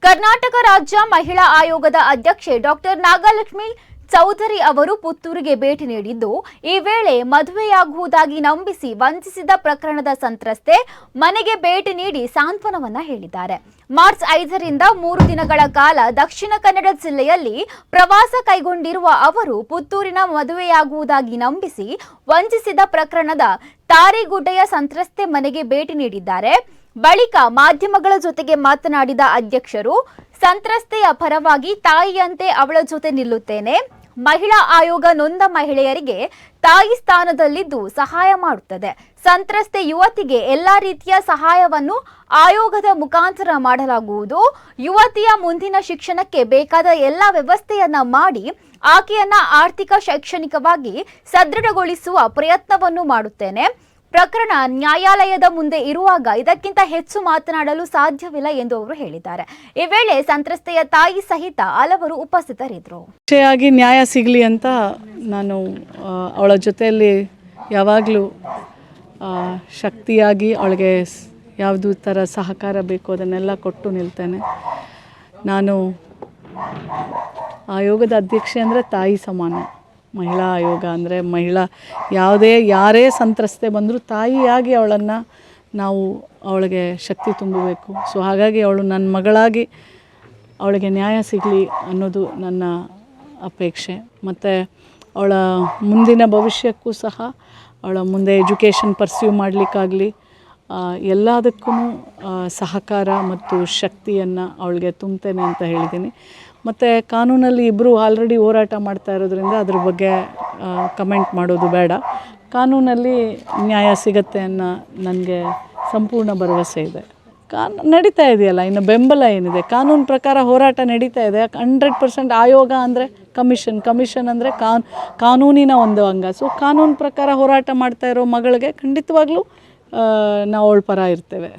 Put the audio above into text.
ಕರ್ನಾಟಕ ರಾಜ್ಯ ಮಹಿಳಾ ಆಯೋಗದ ಅಧ್ಯಕ್ಷೆ ಡಾಕ್ಟರ್ ನಾಗಲಕ್ಷ್ಮಿ ಚೌಧರಿ ಅವರು ಪುತ್ತೂರಿಗೆ ಭೇಟಿ ನೀಡಿದ್ದು, ಈ ವೇಳೆ ಮದುವೆಯಾಗುವುದಾಗಿ ನಂಬಿಸಿ ವಂಚಿಸಿದ ಪ್ರಕರಣದ ಸಂತ್ರಸ್ತೆ ಮನೆಗೆ ಭೇಟಿ ನೀಡಿ ಸಾಂತ್ವನವನ್ನ ಹೇಳಿದ್ದಾರೆ. ಮಾರ್ಚ್ 5ರಿಂದ 3 ದಿನಗಳ ಕಾಲ ದಕ್ಷಿಣ ಕನ್ನಡ ಜಿಲ್ಲೆಯಲ್ಲಿ ಪ್ರವಾಸ ಕೈಗೊಂಡಿರುವ ಅವರು ಪುತ್ತೂರಿನ ಮದುವೆಯಾಗುವುದಾಗಿ ನಂಬಿಸಿ ವಂಚಿಸಿದ ಪ್ರಕರಣದ ತಾರಿಗುಡ್ಡೆಯ ಸಂತ್ರಸ್ತೆ ಮನೆಗೆ ಭೇಟಿ ನೀಡಿದ್ದಾರೆ. ಬಳಿಕ ಮಾಧ್ಯಮಗಳ ಜೊತೆಗೆ ಮಾತನಾಡಿದ ಅಧ್ಯಕ್ಷರು, ಸಂತ್ರಸ್ತೆಯ ಪರವಾಗಿ ತಾಯಿಯಂತೆ ಅವಳ ಜೊತೆ ನಿಲ್ಲುತ್ತೇನೆ. ಮಹಿಳಾ ಆಯೋಗ ನೊಂದ ಮಹಿಳೆಯರಿಗೆ ತಾಯಿ ಸ್ಥಾನದಲ್ಲಿದ್ದು ಸಹಾಯ ಮಾಡುತ್ತದೆ. ಸಂತ್ರಸ್ತೆ ಯುವತಿಗೆ ಎಲ್ಲಾ ರೀತಿಯ ಸಹಾಯವನ್ನು ಆಯೋಗದ ಮುಖಾಂತರ ಮಾಡಲಾಗುವುದು. ಯುವತಿಯ ಮುಂದಿನ ಶಿಕ್ಷಣಕ್ಕೆ ಬೇಕಾದ ಎಲ್ಲ ವ್ಯವಸ್ಥೆಯನ್ನ ಮಾಡಿ ಆಕೆಯನ್ನ ಆರ್ಥಿಕ ಶೈಕ್ಷಣಿಕವಾಗಿ ಸದೃಢಗೊಳಿಸುವ ಪ್ರಯತ್ನವನ್ನು ಮಾಡುತ್ತೇನೆ. ಪ್ರಕರಣ ನ್ಯಾಯಾಲಯದ ಮುಂದೆ ಇರುವಾಗ ಇದಕ್ಕಿಂತ ಹೆಚ್ಚು ಮಾತನಾಡಲು ಸಾಧ್ಯವಿಲ್ಲ ಎಂದು ಅವರು ಹೇಳಿದ್ದಾರೆ. ಈ ವೇಳೆ ಸಂತ್ರಸ್ತೆಯ ತಾಯಿ ಸಹಿತ ಹಲವರು ಉಪಸ್ಥಿತರಿದ್ದರು. ವಿಷಯವಾಗಿ ನ್ಯಾಯ ಸಿಗಲಿ ಅಂತ ನಾನು ಅವಳ ಜೊತೆಯಲ್ಲಿ ಯಾವಾಗಲೂ ಶಕ್ತಿಯಾಗಿ ಅವಳಿಗೆ ಯಾವುದು ಥರ ಸಹಕಾರ ಬೇಕು ಅದನ್ನೆಲ್ಲ ಕೊಟ್ಟು ನಿಲ್ತೇನೆ. ನಾನು ಆಯೋಗದ ಅಧ್ಯಕ್ಷೆ ಅಂದರೆ ತಾಯಿ ಸಮಾನ. ಮಹಿಳಾ ಆಯೋಗ ಅಂದರೆ ಯಾರೇ ಸಂತ್ರಸ್ತೆ ಬಂದರೂ ತಾಯಿಯಾಗಿ ಅವಳನ್ನು ನಾವು ಅವಳಿಗೆ ಶಕ್ತಿ ತುಂಬಬೇಕು. ಸೊ ಹಾಗಾಗಿ ಅವಳು ನನ್ನ ಮಗಳಾಗಿ ಅವಳಿಗೆ ನ್ಯಾಯ ಸಿಗಲಿ ಅನ್ನೋದು ನನ್ನ ಅಪೇಕ್ಷೆ. ಮತ್ತು ಅವಳ ಮುಂದಿನ ಭವಿಷ್ಯಕ್ಕೂ ಸಹ ಅವಳ ಮುಂದೆ ಎಜುಕೇಷನ್ ಪರ್ಸ್ಯೂ ಮಾಡಲಿಕ್ಕಾಗಲಿ ಎಲ್ಲದಕ್ಕೂ ಸಹಕಾರ ಮತ್ತು ಶಕ್ತಿಯನ್ನು ಅವಳಿಗೆ ತುಂಬ್ತೇನೆ ಅಂತ ಹೇಳಿದ್ದೀನಿ. ಮತ್ತು ಕಾನೂನಲ್ಲಿ ಇಬ್ಬರು ಆಲ್ರೆಡಿ ಹೋರಾಟ ಮಾಡ್ತಾ ಇರೋದ್ರಿಂದ ಅದ್ರ ಬಗ್ಗೆ ಕಮೆಂಟ್ ಮಾಡೋದು ಬೇಡ. ಕಾನೂನಲ್ಲಿ ನ್ಯಾಯ ಸಿಗತ್ತೆ ಅನ್ನೋ ನನಗೆ ಸಂಪೂರ್ಣ ಭರವಸೆ ಇದೆ. ನಡೀತಾ ಇದೆಯಲ್ಲ, ಇನ್ನು ಬೆಂಬಲ ಏನಿದೆ, ಕಾನೂನು ಪ್ರಕಾರ ಹೋರಾಟ ನಡೀತಾ ಇದೆ. 100% ಆಯೋಗ ಅಂದರೆ ಕಮಿಷನ್ ಅಂದರೆ ಕಾನೂನಿನ ಒಂದು ಅಂಗ. ಸೊ ಕಾನೂನು ಪ್ರಕಾರ ಹೋರಾಟ ಮಾಡ್ತಾ ಇರೋ ಮಗಳಿಗೆ ಖಂಡಿತವಾಗ್ಲೂ ನಾವು ಅವಳ ಪರ ಇರ್ತೇವೆ.